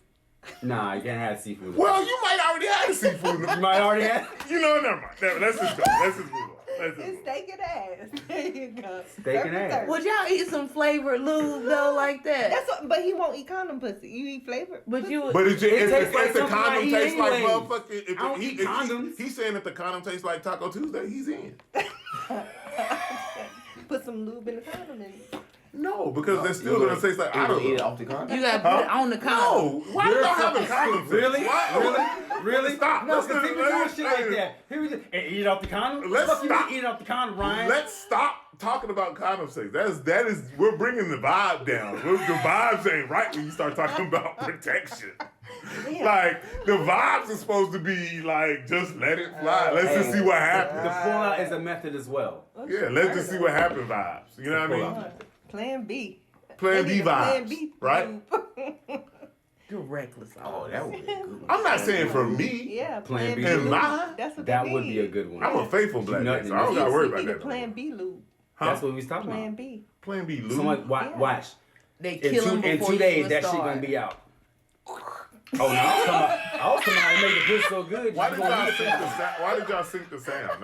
Nah, you can't have seafood. Well, you might already have the seafood in You the might already have You know, never mind. Let's just go. Let's just move on. Let's just It's move on. steak and ass. There you go. Steak and Surf ass. turf. Would y'all eat some flavored lube though, like that? That's what, but he won't eat condom pussy. You eat flavor. But you would. But it's just, It if tastes like the something I condom eat tastes like anyways. motherfucking. If I don't eat condoms. He's saying if the condom tastes like Taco Tuesday, he's in. Put some lube in the condom and No, because they're still gonna taste like I don't don't eat it know. off the condom. You gotta put it on the condom. No, why you don't have a condom? sex? Really? Why? Really? Stop. No, Let's because do- people doing let's- shit like that. Here we just and eat it off the condom. Let's Fuck you stop. mean eat it off the condom, Ryan. Let's stop talking about condom sex. That is we're bringing the vibe down. The vibes ain't right when you start talking about protection. yeah. Like the vibes are supposed to be like just let it fly. Let's just see what The happens. pullout is a method as well. Yeah, let's just see what happens vibes. You know what I mean? Plan B. Plan They B need a Plan vibes, B right? lube. You're reckless. Oh, that would be a good one. I'm not saying for me. Yeah, Plan B. In lube. mine? That's what That they would need. be a good one. I'm a faithful black man, so I don't Yes, gotta worry You about need a that. Plan B lube. That's what we was talking Plan about. B. Plan B, Lou. Someone Yeah. watch. They In kill him in before 2 days, you even that shit start. gonna be out. Oh no! I was talking about it made the pussy so good. Why you did gonna y'all eat sync it. the sound? Why did y'all sync the sound?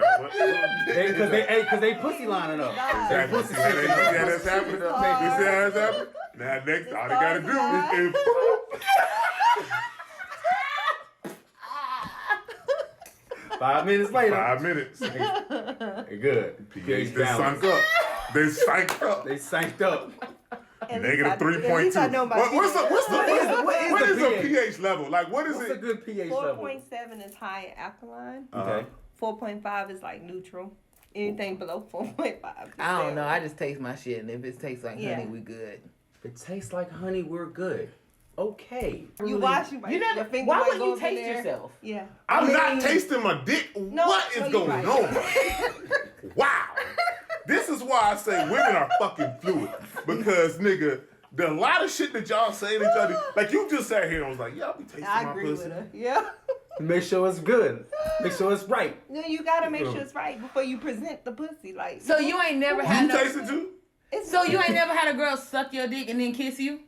Because they pussy lining up. Exactly. See how that's happening? You see how that's happening? Now next, all they gotta do is boom. 5 minutes later, 5 minutes. they're good. They sunk up. They sank up. They synced up. Negative At least I know 3.2. my What is the a pH level? Like what is What's a it? good pH level? 4.7 is high alkaline. Okay. 4.5 is like neutral. Anything below 4.5. I don't know. I just taste my shit, and if it tastes like Yeah. honey, we good. If it tastes like honey, we're good. Okay. You wash your Never. finger Why might would go you up in taste there. yourself? Yeah. I'm not tasting my dick. What is no, going you're on? right. Wow. This is why I say women are fucking fluid. Because, nigga, a lot of shit that y'all say to each other, like you just sat here and was like, yeah, I'll be tasting I my agree pussy. with her. Yeah. Make sure it's good. Make sure it's right. No, you gotta make sure it's right before you present the pussy. Like, So you ain't never had You no. taste it too? So you ain't never had a girl suck your dick and then kiss you?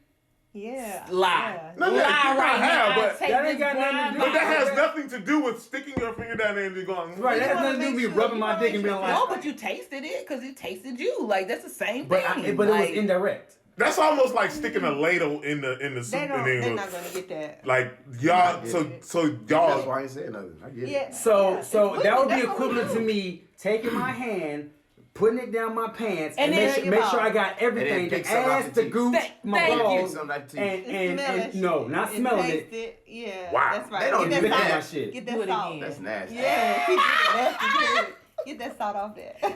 yeah. Lie. Yeah. No, Lie I right have, now. but I take that ain't this got nothing to blind do- But that lie. has nothing to do with sticking your finger down there and just going. Right, that has wanna nothing to do with me make sure- rubbing you my wanna dick make and being sure- like. No, but you tasted it because it tasted you. Like that's the same But thing. but it was Like, indirect. That's almost like sticking a ladle in the soup They and don't. then They're not gonna get that. like y'all. I get So it. so That's y'all. why I ain't saying nothing. I get Yeah. it. So It's that would be that's what we equivalent to do. me taking my hand, putting it down my pants, And and then make take make it sure off. I got everything: And then the pick some off ass, the the teeth. gooch, my Thank you. balls, Some of that teeth. and Smell that and no, shit. not And smelling taste it. Yeah. Wow. That's right. They don't Get even that look at salt. my shit. Get Do that it salt. again. That's nasty. Yeah. Keep it nasty. Get that salt off there. I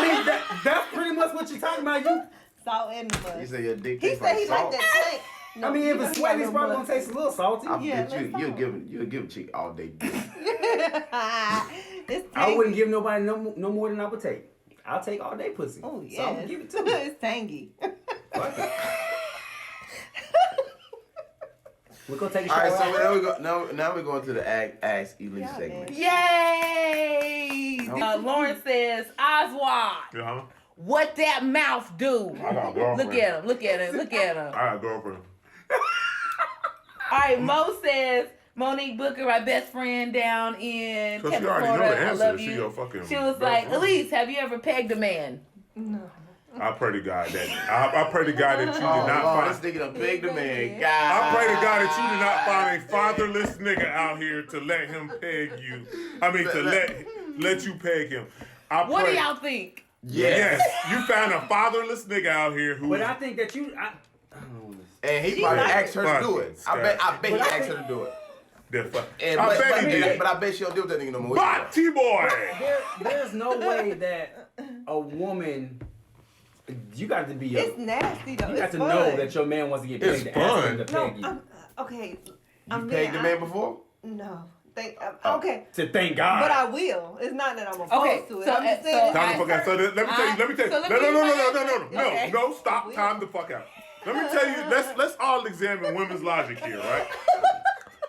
mean, that's pretty much what you're talking about. You, Salt and the mud. You say your dick He tastes said like he salt. like that tank. I mean, if it's he sweaty, got it's probably gonna mud. taste a little salty. I Yeah, bet let's you'll give a chick all day dick. It's I tangy. wouldn't give nobody no more than I would take. I'll take all day pussy. Oh So I'm yeah. gonna give it to you. It's tangy. Fuck it. We're gonna take a All shower. right, so now we go. Now we're going to the Ask Elite Yeah, segment. Yay! Lauren says, Oswald, Uh-huh. what that mouth do? I got a girlfriend. Look at him. Look at him. Look at him. I got a girlfriend. All right, Mo says Monique Booker, my best friend down in So she Tampa, already know Florida. the I answer. love She you. your fucking She was best like, friend. Elise, have you ever pegged a man? No. I pray to God that I pray to God that you did not Oh, this find. nigga done big the man. I God. I pray to God that you did not find a fatherless nigga out here to let him peg you. I mean, to let you peg him. I What do pray. y'all think? Yes, you found a fatherless nigga out here who. But I think that you. I don't know. And he She probably like asked her to do it. I bet he But I asked think- her to do it. that fuck. And, I bet he did. but I bet she don't deal with that nigga no more. But T-boy. There's no way that a woman. You got to be. It's nasty though. You got It's to fun. know that your man wants to get It's paid to ask him fun. to No, peg you. okay. You pegged the man before? No. Oh. Okay. To thank God. But I will. It's not that I'm opposed Okay, to it. so, I'm just so- saying. Time the fuck out. So let me tell you. Let me tell you. So let No, me no, no, give no, you no, no, no, no, Okay. no. Stop. Time the fuck out. Let me tell you. Let's all examine women's logic here, right?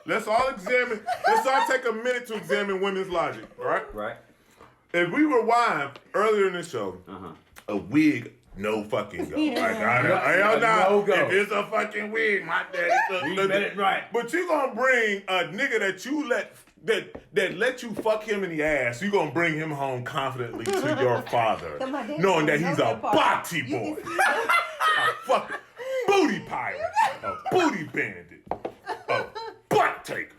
Let's all take a minute to examine women's logic, all right? Right. If we rewind earlier in the show, Uh-huh. a wig, no fucking go. Yeah. Like, No no go. If it's a fucking wig, my daddy. You bet it right. But you gonna bring a nigga that you let you fuck him in the ass. You gonna bring him home confidently to your father, So my daddy knowing that don't he's know a that part. body You boy, can see a fucking booty pirate, a booty bandit, a butt taker,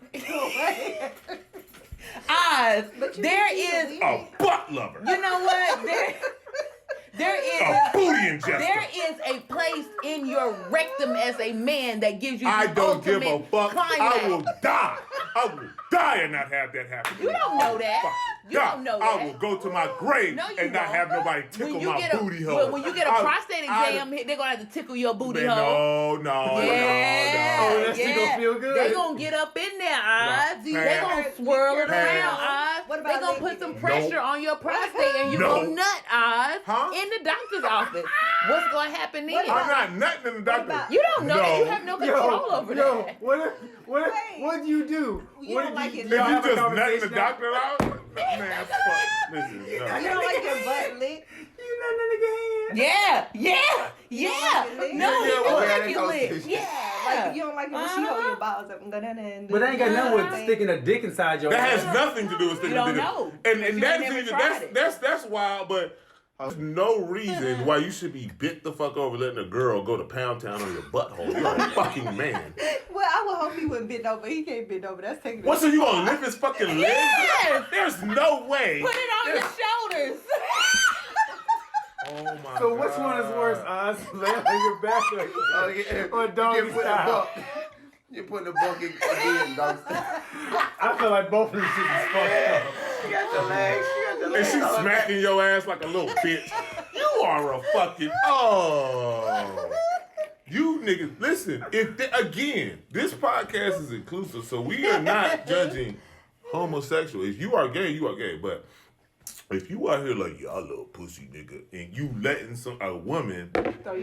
Oz, But you there can see is, the wig. a butt lover, you know what? There a is, booty ingester. there is a place in your rectum as a man that gives you the I don't give a ultimate fuck. climax. I will die. I will die and not have that happen. to You me. don't know that. Fuck. You Die. don't know I that. will go to my grave No, you and not won't. have nobody tickle When you my get a, booty hole. when you get a prostate exam, they're gonna have to tickle your booty hole. No. Yeah, Oh, that shit gonna feel good. They gonna get up in there, Oz. No. They gonna swirl it Pam. around, Oz. What They about gonna put licking some it? pressure on your prostate and you No. gonna nut, Oz. Huh? In the doctor's office. what's going to happen then? I'm not nothing in the doctor. You don't know that. You have no control over that. What do you do? You don't like it. Did you just nutting the doctor out? Man, fuck. Listen, no. You don't like your butt licked? You nutting in the hand? Yeah. No, Yeah, you well, don't we had like that it lit. conversation. Yeah. Like, you don't like it when she hold your balls up and go down there and do But that ain't got nothing with thing. sticking a dick inside your That ass. has nothing to do with sticking You don't dick. know. And You that's never even tried it. that's wild, but there's no reason why you should be bit the fuck over letting a girl go to Pound Town on your butthole. You're a fucking man. Well, I would hope he wouldn't bend over. He can't bend over. That's taking What, so you gonna lift his fucking legs? Yes. There's no way. Put it on your shoulders. Oh my God. So which one is worse, Oz? Lay on your back or doggy style? You're putting the buck in dog style. I feel like both of them shit is fucked up. She got the legs. And she's smacking your ass like a little bitch. You are a fucking You niggas, listen. Again, this podcast is inclusive, so we are not judging homosexual. If you are gay, you are gay. But if you out here like y'all little pussy nigga, and you letting a woman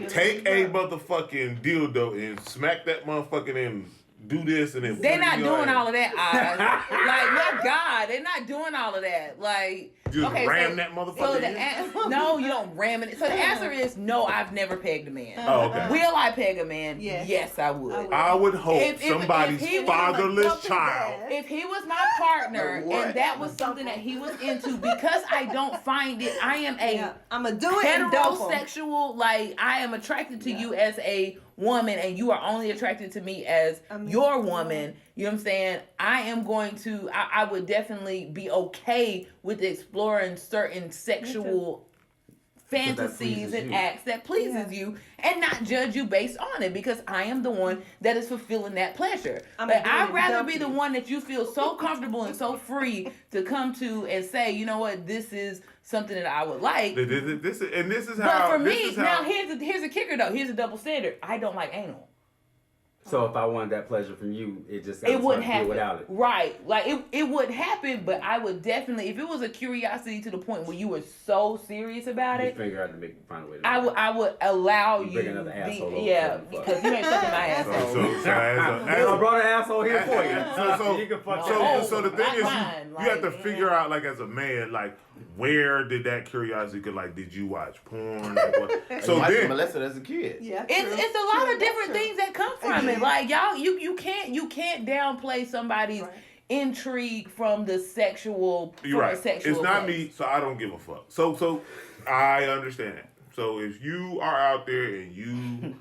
take a motherfucking dildo and smack that motherfucking and do this and then They're not doing all of that, Oz. Like, my God, they're not doing all of that. Like, Just ram that motherfucker in? No, you don't ram it. So the answer is no, I've never pegged a man. Oh, okay. Will I peg a man? Yes. Yes, I would. I would hope If somebody's he was fatherless a child. If he was my partner and that was something that he was into, because I don't find it, I am a I'm going to do it and dump 'em. heterosexual, like I am attracted to you as a woman and you are only attracted to me as your woman, you know what I'm saying? I am going to, I would definitely be okay with exploring certain sexual fantasies and acts that pleases you and not judge you based on it because I am the one that is fulfilling that pleasure. But I'd rather be the one that you feel so comfortable and so free to come to and say, you know what, this is something that I would like. This is how. But for me, now here's a kicker though. Here's a double standard. I don't like anal. So if I wanted that pleasure from you, it just It wouldn't happen happen without it. Right. Like it would happen, but I would definitely, if it was a curiosity to the point where you were so serious about it, figure out to find a way to I would allow you. Bring another asshole over because you ain't fucking my asshole. I brought an asshole here for you. You can fuck so the thing is, you have to figure out, like, as a man, like, where did that curiosity go? Like, did you watch porn? So then, molested as a kid. Yeah, it's a lot of different things that come from it. Like y'all, you can't downplay somebody's intrigue from the sexual. You're right. It's not place. me, so I don't give a fuck. So I understand that. So if you are out there and you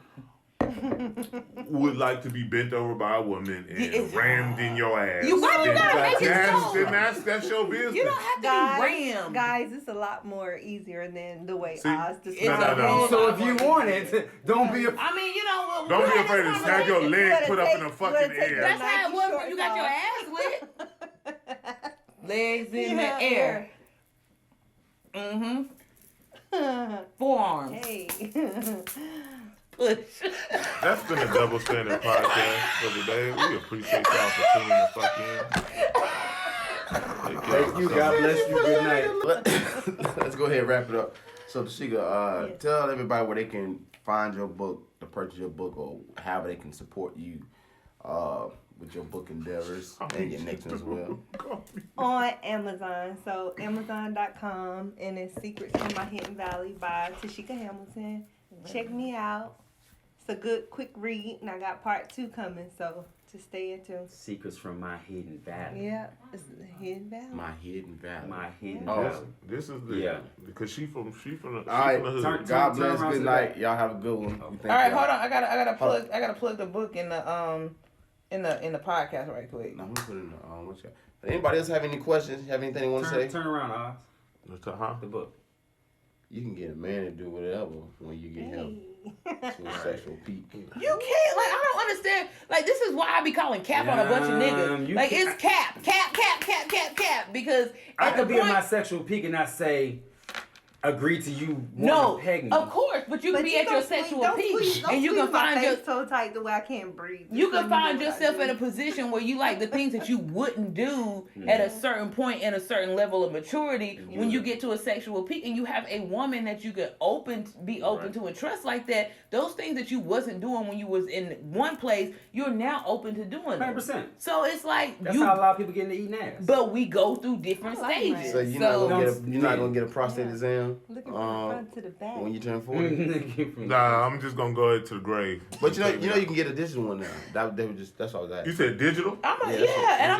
would like to be bent over by a woman and rammed in your ass, you gotta make it so. Then that's your business. You don't have to be rammed. Guys, it's a lot more easier than the way See? Oz described it. No. So if you want it, don't be I mean, you know, don't be afraid to have your leg put up in the fucking air. That's how it was when you got your ass lit. Legs in the air. Forearms. Hey. Push. That's been a double standard podcast for today. We appreciate y'all for tuning the fuck in. Thank you. God bless you. Good night. Let's go ahead and wrap it up. So, Tashika, tell everybody where they can find your book, to purchase your book, or how they can support you with your book endeavors and your next one as well. On Amazon. So, Amazon.com, and it's Secrets from My Hidden Valley by Tashika Hamilton. Check me out. It's a good, quick read, and I got part 2 coming, so just stay in tune. Secrets from My Hidden Valley. Yeah, it's the Hidden Valley. My Hidden Valley. My Hidden Oh, Valley. this is the because she from the All right, hood. God bless. Good night. Y'all have a good one. All right, hold on. I gotta plug the book in the podcast right quick. No, I'm gonna put it in the anybody else have any questions? Have anything they want to say? Turn around, Oz. Huh? The book. You can get a man to do whatever when you get him to a sexual peak. You can't, like, I don't understand. Like, this is why I be calling cap on a bunch of niggas. Like, it's cap. Because I at the could be in point, my sexual peak and not say, agree to you No, wanting to peg me. of course, but you can be at your sexual peak, and you can find your so tight the way I can't breathe. you can find yourself at a position where you like the things that you wouldn't do at a certain point in a certain level of maturity when you get to a sexual peak, and you have a woman that you could be open to and trust like that. Those things that you wasn't doing when you was in one place, you're now open to doing. 100%. So it's like That's how a lot of people get into eating ass. But we go through different stages. So you're not gonna get a prostate exam. Looking from the front to the back. When you turn 40. Nah, I'm just gonna go ahead to the grave. But you know you can get a digital one now. That's all that. You said digital? I'm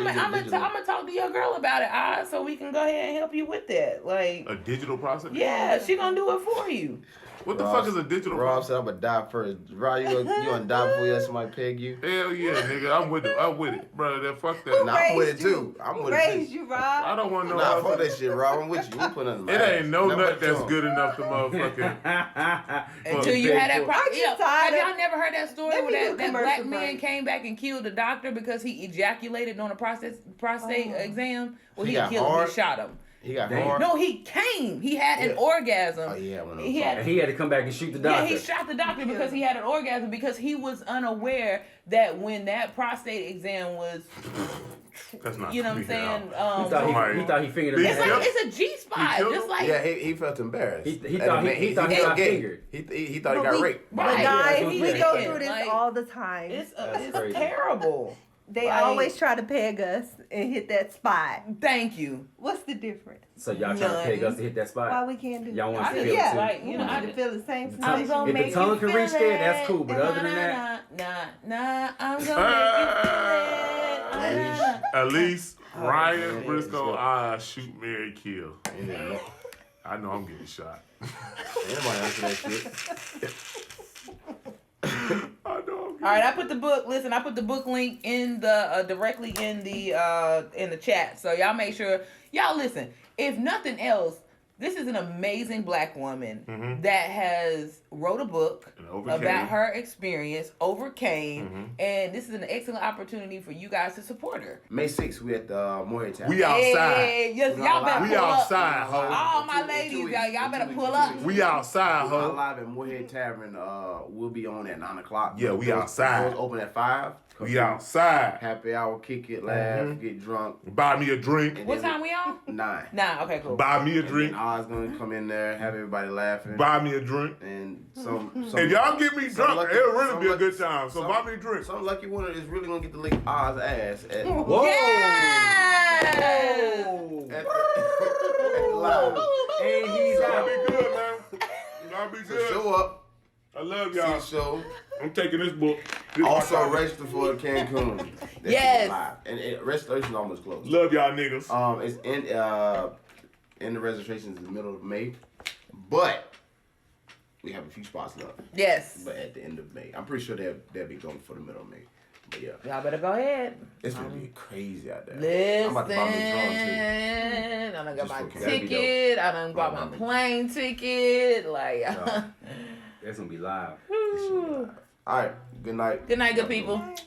gonna talk to your girl about it, so we can go ahead and help you with that. Like a digital process? Yeah, she gonna do it for you. What the fuck is a digital Rob process? said I'm gonna die first. Rob, you gonna die before you let somebody peg you? Hell yeah, nigga. I'm with it. Bro, that fuck that. Nah, I'm with it too. I'm with it Raised too. you, Rob. I don't want no Nah, fuck that shit, Rob. I'm with you. You put nothing. It ain't no nut that's good enough to Until motherfucking. you had that Aren't you tired have of- y'all never heard that story Let me where do a that black commercial man break. came back and killed the doctor because he ejaculated on a prostate exam? Well, He he got killed him. hard? He shot him. He got Damn. hard. No, he came. He had an Yeah. orgasm. Oh yeah, one of He those. had- And he had to come back and shoot the Yeah, doctor. he shot the doctor because he had an orgasm because he was unaware that when that prostate exam was, That's not you know what I'm me, saying? y'all. he, thought Somebody- he thought he fingered him. He It's killed- like it's a G spot, killed just him? like Yeah, he felt embarrassed. He And thought the he man- got felt gay. fingered. He thought he got raped. But Right. guys, Yeah, we that's go what through this like- all the time. it's crazy. terrible. They like- always try to peg us and hit that spot. Thank you. What's the difference? So y'all trying to peg us to hit that Why spot? we can't do Y'all want I us to just- feel yeah, it too? like, you know, want I you to just- feel the same I'm sensation. gonna If the make tongue you can feel reach there, that's it. cool, but other than that- I'm gonna make you feel it. At least Ryan man. Briscoe, shoot, marry, kill. Yeah, I know I'm getting shot. Anybody answer that shit? I know. All right, I put the book. Listen, I put the book link in the directly in the chat. So y'all make sure y'all listen. If nothing else, this is an amazing black woman that has wrote a book And overcame. about her experience, overcame, and this is an excellent opportunity for you guys to support her. May 6th, we at the Morehead Tavern. We outside. Hey, yes, We y'all better live. We pull up. outside, ho. All my In 2 ladies, weeks. y'all better In 2 pull weeks. up. We outside, We're ho. live at Morehead Tavern. We'll be on at 9 o'clock. Yeah, we Doors- outside. Doors open at 5. We outside. Happy hour, kick it, laugh, get drunk. Buy me a drink. And What then time we on? 9. Nah, okay, cool. Buy me a And drink. then Oz gonna come in there, have everybody laughing, Buy me a drink. and some If y'all get me some drunk, lucky- it'll really some be a lucky- good time. So some- buy me a drink. Some lucky winner is really gonna get to lick Oz ass at, Whoa! Yes! at the live. And he's Y'all out. be good, man. Y'all be So good. show up, I love see y'all. the show. I'm taking this book. This Also my copy. register for the Cancun. That's Yes. live. And registration almost closed. Love y'all niggas. It's in the registrations in the middle of May, but we have a few spots left. Yes. But at the end of May, I'm pretty sure they'll be going for the middle of May. But yeah, Y'all better go ahead. it's gonna be crazy out there. Listen, I'm about to buy me a drum I done got Just my for that'd be ticket. I done bought my Bro, plane ticket. Like, Yeah. That's gonna be live. too. All right, good night. good night, good Have a people. Right.